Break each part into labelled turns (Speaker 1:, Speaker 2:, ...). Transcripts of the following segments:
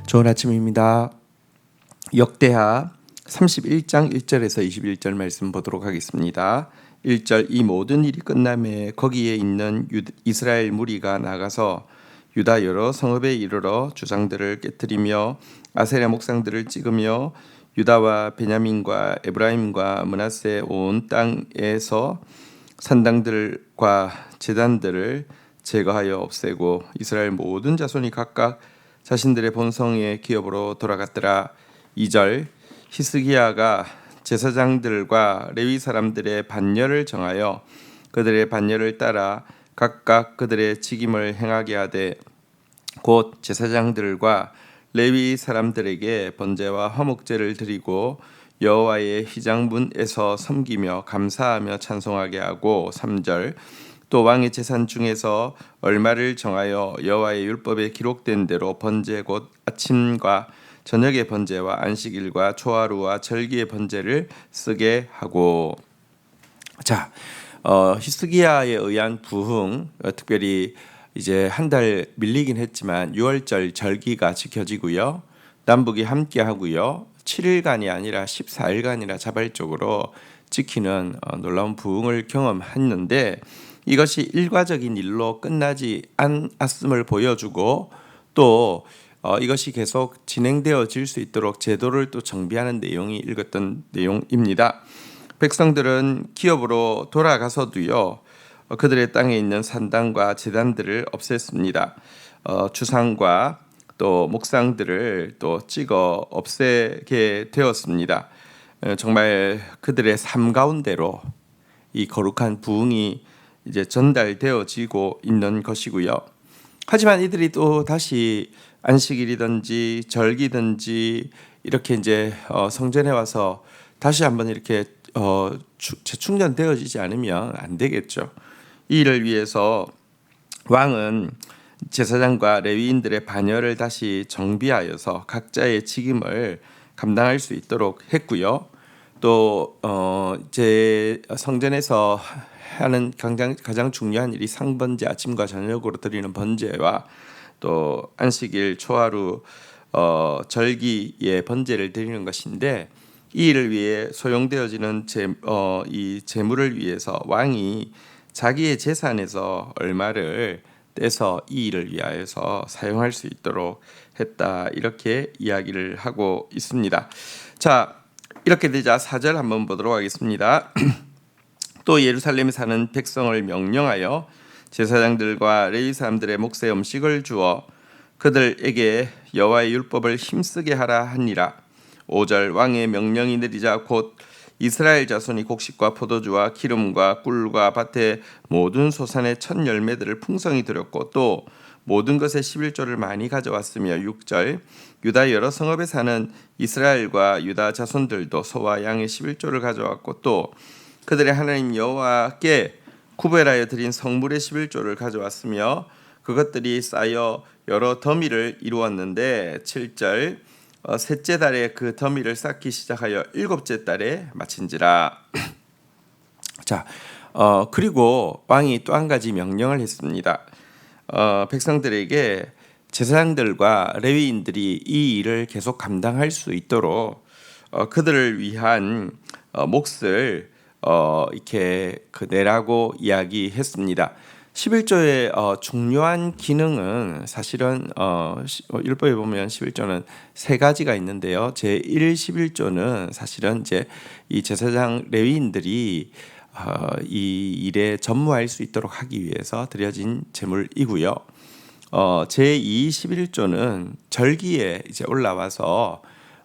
Speaker 1: 좋은 아침입니다. 역대하 31장 1절에서 21절 말씀 보도록 하겠습니다. 1절 이 모든 일이 끝남에 거기에 있는 이스라엘 무리가 나가서 유다 여러 성읍에 이르러 주장들을 깨뜨리며 아세라 목상들을 찍으며 유다와 베냐민과 에브라임과 므낫세 온 땅에서 산당들과 제단들을 제거하여 없애고 이스라엘 모든 자손이 각각 자신들의 본성의 기업으로 돌아갔더라. 2절 히스기야가 제사장들과 레위 사람들의 반열을 정하여 그들의 반열을 따라 각각 그들의 직임을 행하게 하되 곧 제사장들과 레위 사람들에게 번제와 화목제를 드리고 여호와의 휘장문에서 섬기며 감사하며 찬송하게 하고 3절 또 왕의 재산 중에서 얼마를 정하여 여호와의 율법에 기록된 대로 번제 곧 아침과 저녁의 번제와 안식일과 초하루와 절기의 번제를 쓰게 하고. 자, 히스기야에 의한 부흥, 특별히 이제 한 달 밀리긴 했지만 6월절 절기가 지켜지고요. 남북이 함께 하고요. 7일간이 아니라 14일간이나 자발적으로 지키는 놀라운 부흥을 경험했는데 이것이 일과적인 일로 끝나지 않았음을 보여주고 또 이것이 계속 진행되어질 수 있도록 제도를 또 정비하는 내용이 읽었던 내용입니다. 백성들은 기업으로 돌아가서도요. 그들의 땅에 있는 산당과 제단들을 없앴습니다. 주상과 또 목상들을 또 찍어 없애게 되었습니다. 정말 그들의 삶 가운데로 이 거룩한 부흥이 이제 전달되어지고 있는 것이고요. 하지만 이들이 또 다시 안식일이든지 절기든지 이렇게 이제 성전에 와서 다시 한번 이렇게 재충전되어지지 않으면 안 되겠죠. 이 일을 위해서 왕은 제사장과 레위인들의 반열을 다시 정비하여서 각자의 직임을 감당할 수 있도록 했고요. 또 제 성전에서 하는 가장 중요한 일이 상번제 아침과 저녁으로 드리는 번제와 또 안식일 초하루 절기의 번제를 드리는 것인데 이 일을 위해 소용되어지는 이 제물을 위해서 왕이 자기의 재산에서 얼마를 떼서 이 일을 위하여서 사용할 수 있도록 했다, 이렇게 이야기를 하고 있습니다. 자, 이렇게 되자 4절 한번 보도록 하겠습니다. 또 예루살렘에 사는 백성을 명령하여 제사장들과 레위 사람들의 몫의 음식을 주어 그들에게 여호와의 율법을 힘쓰게 하라 하니라. 5절 왕의 명령이 내리자 곧 이스라엘 자손이 곡식과 포도주와 기름과 꿀과 밭의 모든 소산의 첫 열매들을 풍성히 드렸고 또 모든 것의 11조를 많이 가져왔으며 6절 유다 여러 성읍에 사는 이스라엘과 유다 자손들도 소와 양의 11조를 가져왔고 또 그들의 하나님 여호와께 구별하여 드린 성물의 11조를 가져왔으며 그것들이 쌓여 여러 더미를 이루었는데 7절 셋째 달에 그 더미를 쌓기 시작하여 일곱째 달에 마친지라. 자, 그리고 왕이 또 한 가지 명령을 했습니다. 백성들에게 제사장들과 레위인들이 이 일을 계속 감당할 수 있도록 그들을 위한 몫을 이렇게 내라고 이야기했습니다. 11조의 중요한 기능은 사실은 율법에 보면 11조는 세 가지가 있는데요. 제1 11조는 사실은 이제 이 제사장 레위인들이 이 일에 전무할 수 있도록 하기 위해서 드려진 제물이고요. 제2 11조는 절기에 이제 올라와서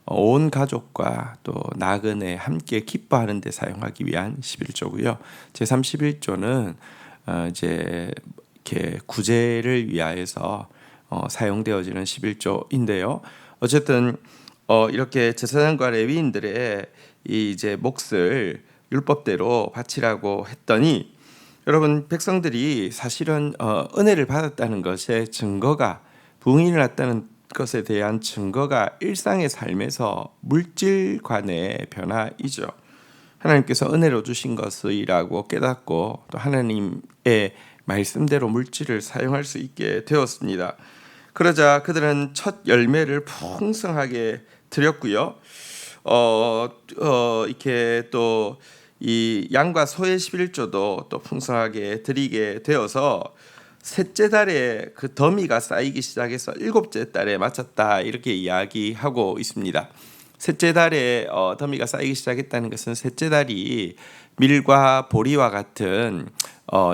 Speaker 1: 온 가족과 또 나그네 함께 기뻐하는 데 사용하기 위한 11조고요. 제3 11조는 이제 이렇게 구제를 위하여서 사용되어지는 11조인데요. 어쨌든 이렇게 제사장과 레위인들의 이 이제 몫을 율법대로 바치라고 했더니 여러분, 백성들이 사실은 은혜를 받았다는 것의 증거가, 부흥이 일어났다는 것에 대한 증거가 일상의 삶에서 물질관의 변화이죠. 하나님께서 은혜로 주신 것이라고 깨닫고 또 하나님의 말씀대로 물질을 사용할 수 있게 되었습니다. 그러자 그들은 첫 열매를 풍성하게 드렸고요. 이렇게 또 이 양과 소의 11조도 또 풍성하게 드리게 되어서 셋째 달에 그 더미가 쌓이기 시작해서 일곱째 달에 마쳤다, 이렇게 이야기하고 있습니다. 셋째 달에 더미가 쌓이기 시작했다는 것은 셋째 달이 밀과 보리와 같은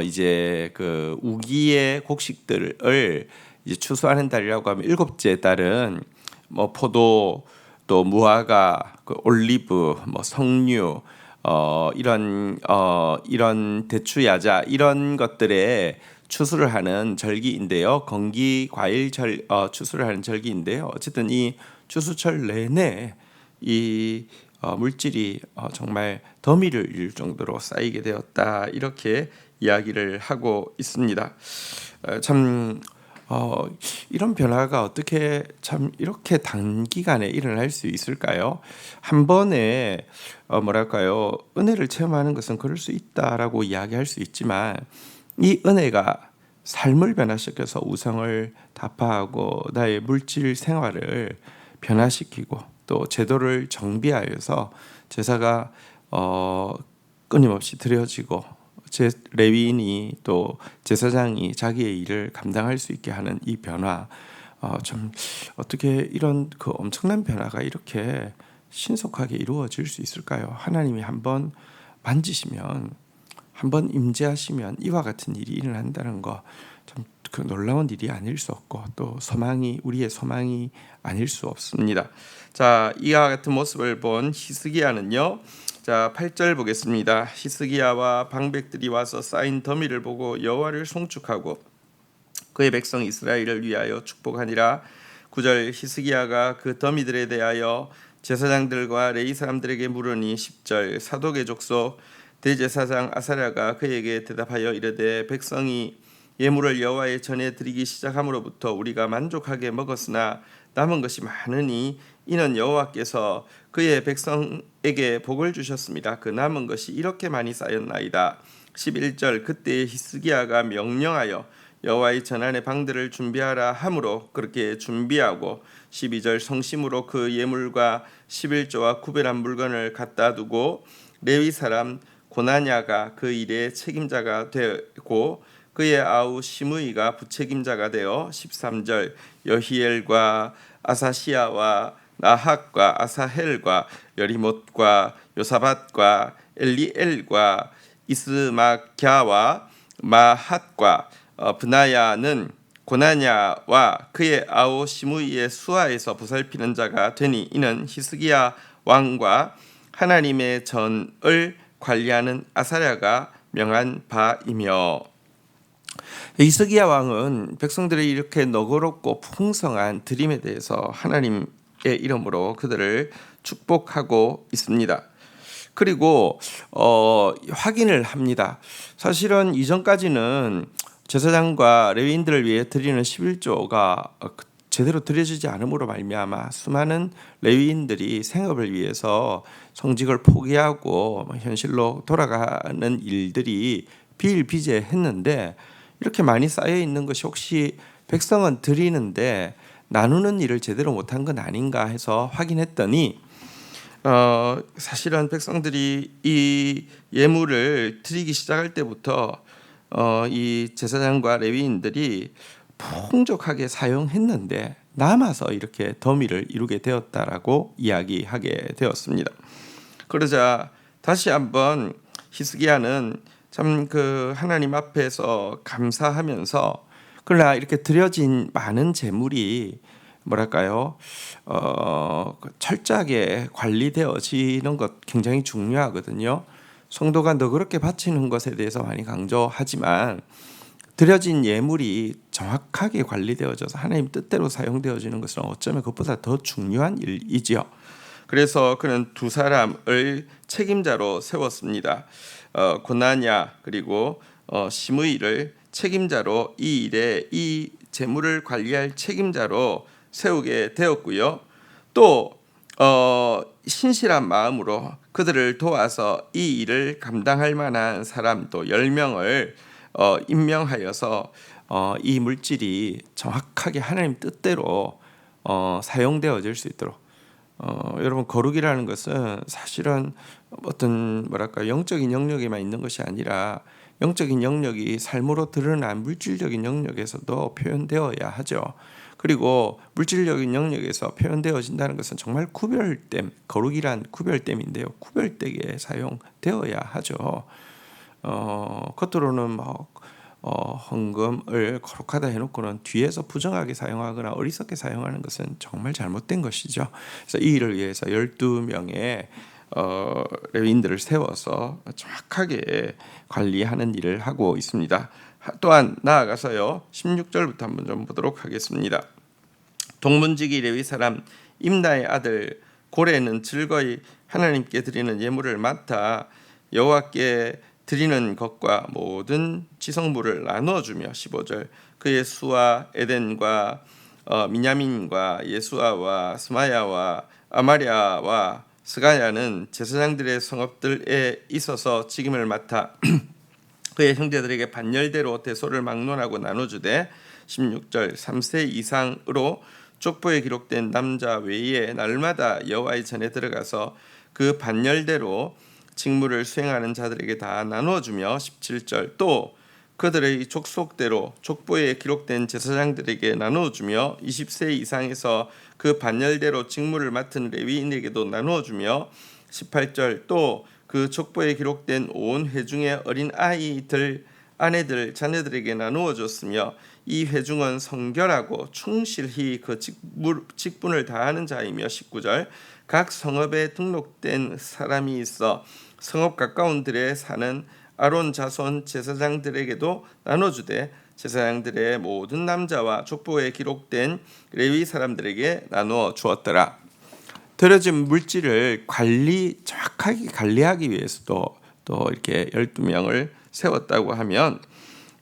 Speaker 1: 이제 그 우기의 곡식들을 이제 추수하는 달이라고 하면, 일곱째 달은 뭐 포도, 또 무화과, 그 올리브, 뭐 석류, 이런 대추, 야자, 이런 것들에 추수를 하는 절기인데요. 건기 과일 추수를 하는 절기인데요. 어쨌든 이 추수철 내내 이 물질이 정말 더미를 이룰 정도로 쌓이게 되었다, 이렇게 이야기를 하고 있습니다. 참 이런 변화가 어떻게 참 이렇게 단기간에 일어날 수 있을까요? 한 번에 은혜를 체험하는 것은 그럴 수 있다라고 이야기할 수 있지만, 이 은혜가 삶을 변화시켜서 우상을 타파하고 나의 물질 생활을 변화시키고 또 제도를 정비하여서 제사가 끊임없이 드려지고 레위인이 또 제사장이 자기의 일을 감당할 수 있게 하는 이 변화, 좀 어떻게 이런 그 엄청난 변화가 이렇게 신속하게 이루어질 수 있을까요? 하나님이 한번 만지시면, 한번 임재하시면 이와 같은 일이 일어난다는 거, 참 그 놀라운 일이 아닐 수 없고, 또 우리의 소망이 아닐 수 없습니다. 자, 이와 같은 모습을 본 히스기야는요, 자 8절 보겠습니다. 히스기야와 방백들이 와서 쌓인 더미를 보고 여호와를 송축하고 그의 백성 이스라엘을 위하여 축복하니라. 9절 히스기야가 그 더미들에 대하여 제사장들과 레위 사람들에게 물으니 10절 사독의 족속 대제사장 아사랴가 그에게 대답하여 이르되 백성이 예물을 여호와의 전에 드리기 시작함으로부터 우리가 만족하게 먹었으나 남은 것이 많으니 이는 여호와께서 그의 백성에게 복을 주셨습니다. 그 남은 것이 이렇게 많이 쌓였나이다. 11절 그때 히스기야가 명령하여 여호와의 전안의 방들을 준비하라 하므로 그렇게 준비하고, 12절 성심으로 그 예물과 11조와 구별한 물건을 갖다 두고 레위 사람 고나냐가 그 일의 책임자가 되고 그의 아우 시므이가 부책임자가 되어, 13절 여히엘과 아사시아와 나학과 아사헬과 여리못과 요사밧과 엘리엘과 이스마갸와 마핫과 브나야는 고나냐와 그의 아우 시므이의 수하에서 보살피는 자가 되니 이는 히스기야 왕과 하나님의 전을 관리하는 아사랴가 명한 바이며. 히스기야 왕은 백성들의 이렇게 너그럽고 풍성한 드림에 대해서 하나님의 이름으로 그들을 축복하고 있습니다. 그리고 확인을 합니다. 사실은 이전까지는 제사장과 레위인들을 위해 드리는 11조가 제대로 드려지지 않음으로 말미암아 수많은 레위인들이 생업을 위해서 성직을 포기하고 현실로 돌아가는 일들이 비일비재했는데, 이렇게 많이 쌓여 있는 것이 혹시 백성은 드리는데 나누는 일을 제대로 못한 건 아닌가 해서 확인했더니, 사실은 백성들이 이 예물을 드리기 시작할 때부터 이 제사장과 레위인들이 풍족하게 사용했는데 남아서 이렇게 더미를 이루게 되었다라고 이야기하게 되었습니다. 그러자 다시 한번 히스기야는 참 그 하나님 앞에서 감사하면서, 그러나 이렇게 드려진 많은 재물이 철저하게 관리되어지는 것 굉장히 중요하거든요. 성도가 너그럽게 바치는 것에 대해서 많이 강조하지만 드려진 예물이 정확하게 관리되어져서 하나님 뜻대로 사용되어지는 것은 어쩌면 그것보다 더 중요한 일이지요. 그래서 그는 두 사람을 책임자로 세웠습니다. 고나냐 그리고 시므이를 책임자로, 이 일에 이 재물을 관리할 책임자로 세우게 되었고요. 또 신실한 마음으로 그들을 도와서 이 일을 감당할 만한 사람 또 10명을 임명하여서 이 물질이 정확하게 하나님 뜻대로 사용되어질 수 있도록 여러분 거룩이라는 것은 사실은 어떤 영적인 영역에만 있는 것이 아니라 영적인 영역이 삶으로 드러난 물질적인 영역에서도 표현되어야 하죠. 그리고 물질적인 영역에서 표현되어진다는 것은 정말 구별됨, 거룩이란 구별됨인데요. 구별되게 사용되어야 하죠. 겉으로는 헌금을 거룩하다 해놓고는 뒤에서 부정하게 사용하거나 어리석게 사용하는 것은 정말 잘못된 것이죠. 그래서 이 일을 위해서 12명의 레위인들을 세워서 정확하게 관리하는 일을 하고 있습니다. 또한 나아가서요 16절부터 한번 좀 보도록 하겠습니다. 동문지기 레위 사람 임나의 아들 고레는 즐거이 하나님께 드리는 예물을 맡아 여호와께 드리는 것과 모든 지성물을 나누어주며 15절 그의 수와 에덴과 미냐민과 예수아와 스마야와 아마랴와 스가야는 제사장들의 성읍들에 있어서 직임을 맡아 그의 형제들에게 반열대로 대소를 막론하고 나눠주되 16절 3세 이상으로 족보에 기록된 남자 외에 날마다 여호와의 전에 들어가서 그 반열대로 직무를 수행하는 자들에게 다 나누어주며 17절 또 그들의 족속대로 족보에 기록된 제사장들에게 나누어주며 20세 이상에서 그 반열대로 직무를 맡은 레위인에게도 나누어주며 18절 또 그 족보에 기록된 온 회중의 어린 아이들 아내들 자녀들에게 나누어 줬으며 이 회중은 성결하고 충실히 그 직분을 다하는 자이며 19절 각 성읍에 등록된 사람이 있어 성읍 가까운 들에 사는 아론 자손 제사장들에게도 나눠주되 제사장들의 모든 남자와 족보에 기록된 레위 사람들에게 나누어 주었더라. 들여진 물질을 정확하게 관리하기 위해서도 또 이렇게 12명을 세웠다고 하면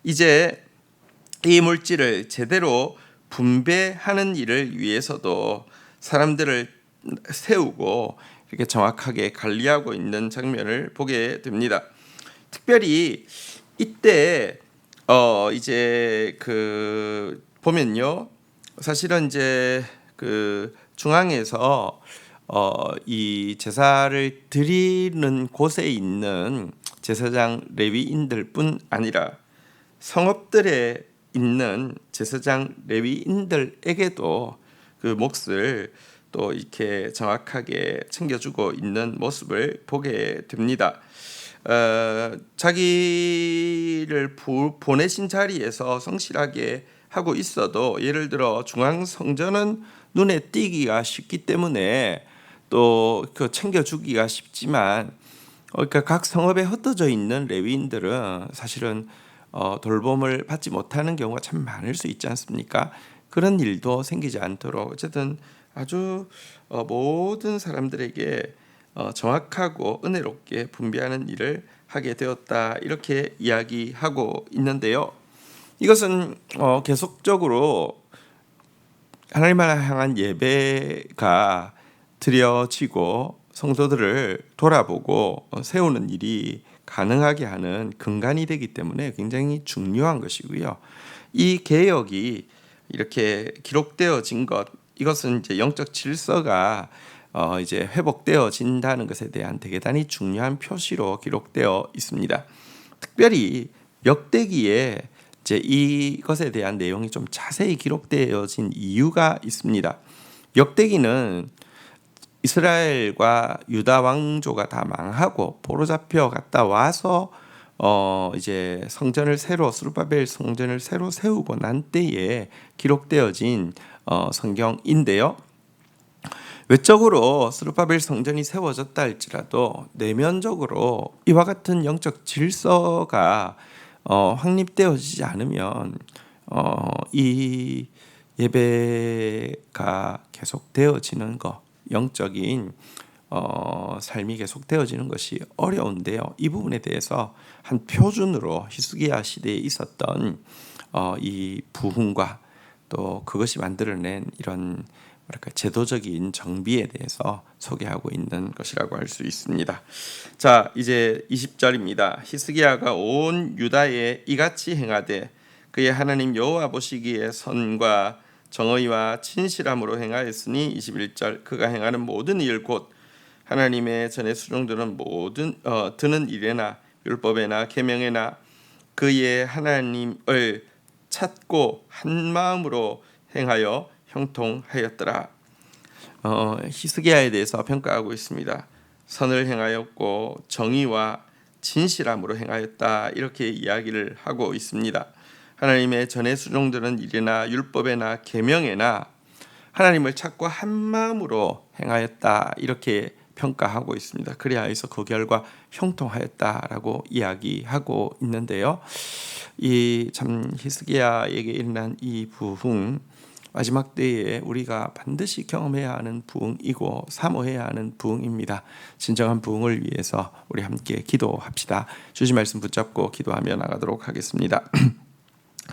Speaker 1: 이제 이 물질을 제대로 분배하는 일을 위해서도 사람들을 세우고 이렇게 정확하게 관리하고 있는 장면을 보게 됩니다. 특별히 이때 이제 보면요, 사실은 이제 중앙에서 이 제사를 드리는 곳에 있는 제사장 레위인들뿐 아니라 성읍들에 있는 제사장 레위인들에게도 그 몫을 또 이렇게 정확하게 챙겨주고 있는 모습을 보게 됩니다. 자기를 보내신 자리에서 성실하게 하고 있어도 예를 들어 중앙 성전은 눈에 띄기가 쉽기 때문에 또 챙겨주기가 쉽지만 그러니까 각 성읍에 흩어져 있는 레위인들은 사실은 돌봄을 받지 못하는 경우가 참 많을 수 있지 않습니까? 그런 일도 생기지 않도록 어쨌든 아주 모든 사람들에게 정확하고 은혜롭게 분배하는 일을 하게 되었다 이렇게 이야기하고 있는데요. 이것은 계속적으로 하나님을 향한 예배가 드려지고 성도들을 돌아보고 세우는 일이 가능하게 하는 근간이 되기 때문에 굉장히 중요한 것이고요. 이 개혁이 이렇게 기록되어진 것, 이것은 이제 영적 질서가 이제 회복되어진다는 것에 대한 대단히 중요한 표시로 기록되어 있습니다. 특별히 역대기에 이제 이것에 대한 내용이 좀 자세히 기록되어진 이유가 있습니다. 역대기는 이스라엘과 유다 왕조가 다 망하고 포로 잡혀 갔다 와서 이제 스룹바벨 성전을 새로 세우고 난 때에 기록되어진 성경인데요. 외적으로 스룹바벨 성전이 세워졌다 할지라도 내면적으로 이와 같은 영적 질서가 확립되어지지 않으면 이 예배가 계속되어지는 것, 영적인 삶이 계속되어지는 것이 어려운데요. 이 부분에 대해서 한 표준으로 히스기야 시대에 있었던 이 부흥과 또 그것이 만들어낸 이런 뭐랄까 제도적인 정비에 대해서 소개하고 있는 것이라고 할 수 있습니다. 자, 이제 20절입니다. 히스기야가 온 유다에 이같이 행하되 그의 하나님 여호와 보시기에 선과 정의와 진실함으로 행하였으니 21절 그가 행하는 모든 일 곧 하나님의 전에 수종드는 모든 드는 일에나 율법에나 계명에나 그의 하나님을 찾고 한 마음으로 행하여 형통하였더라. 히스기야에 대해서 평가하고 있습니다. 선을 행하였고 정의와 진실함으로 행하였다 이렇게 이야기를 하고 있습니다. 하나님의 전에 수종드는 일이나 율법에나 계명에나 하나님을 찾고 한 마음으로 행하였다 이렇게 평가하고 있습니다. 그리하여서 그 결과 형통하였다라고 이야기하고 있는데요. 이 참 히스기야에게 일어난 이 부흥 마지막 때에 우리가 반드시 경험해야 하는 부흥이고 사모해야 하는 부흥입니다. 진정한 부흥을 위해서 우리 함께 기도합시다. 주신 말씀 붙잡고 기도하며 나가도록 하겠습니다.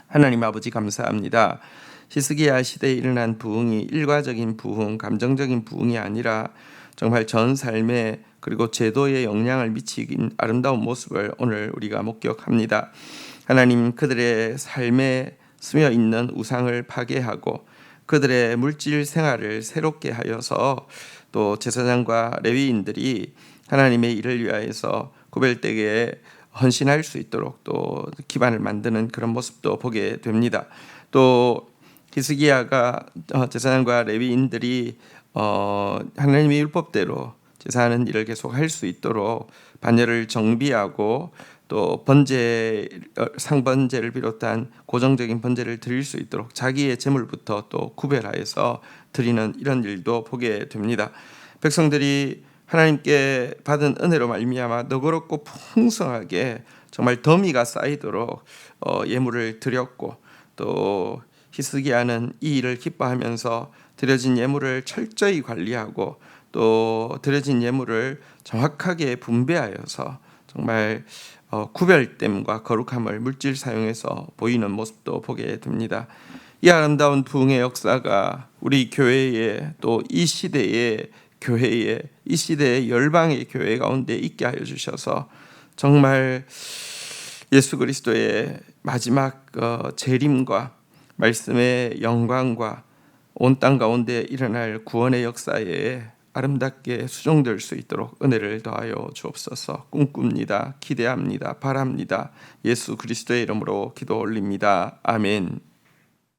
Speaker 1: 하나님 아버지 감사합니다. 히스기야 시대에 일어난 부흥이 일과적인 부흥, 감정적인 부흥이 아니라 정말 전 삶에 그리고 제도에 영향을 미치긴 아름다운 모습을 오늘 우리가 목격합니다. 하나님 그들의 삶에 스며 있는 우상을 파괴하고 그들의 물질 생활을 새롭게 하여서 또 제사장과 레위인들이 하나님의 일을 위하여서 구별되게 헌신할 수 있도록 또 기반을 만드는 그런 모습도 보게 됩니다. 또 히스기야가 제사장과 레위인들이 하나님의 율법대로 제사하는 일을 계속 할 수 있도록 반열을 정비하고 또 번제 상번제를 비롯한 고정적인 번제를 드릴 수 있도록 자기의 제물부터 또 구별하여서 드리는 이런 일도 보게 됩니다. 백성들이 하나님께 받은 은혜로 말미암아 너그럽고 풍성하게 정말 더미가 쌓이도록 예물을 드렸고 또 히스기야는 이 일을 기뻐하면서 드려진 예물을 철저히 관리하고 또 드려진 예물을 정확하게 분배하여서 정말 구별됨과 거룩함을 물질 사용해서 보이는 모습도 보게 됩니다. 이 아름다운 부흥의 역사가 우리 교회에 또 이 시대의 교회에 이 시대의 열방의 교회 가운데 있게 하여 주셔서 정말 예수 그리스도의 마지막 재림과 말씀의 영광과 온 땅 가운데 일어날 구원의 역사에 아름답게 수종될 수 있도록 은혜를 더하여 주옵소서. 꿈꿉니다. 기대합니다. 바랍니다. 예수 그리스도의 이름으로 기도 올립니다. 아멘.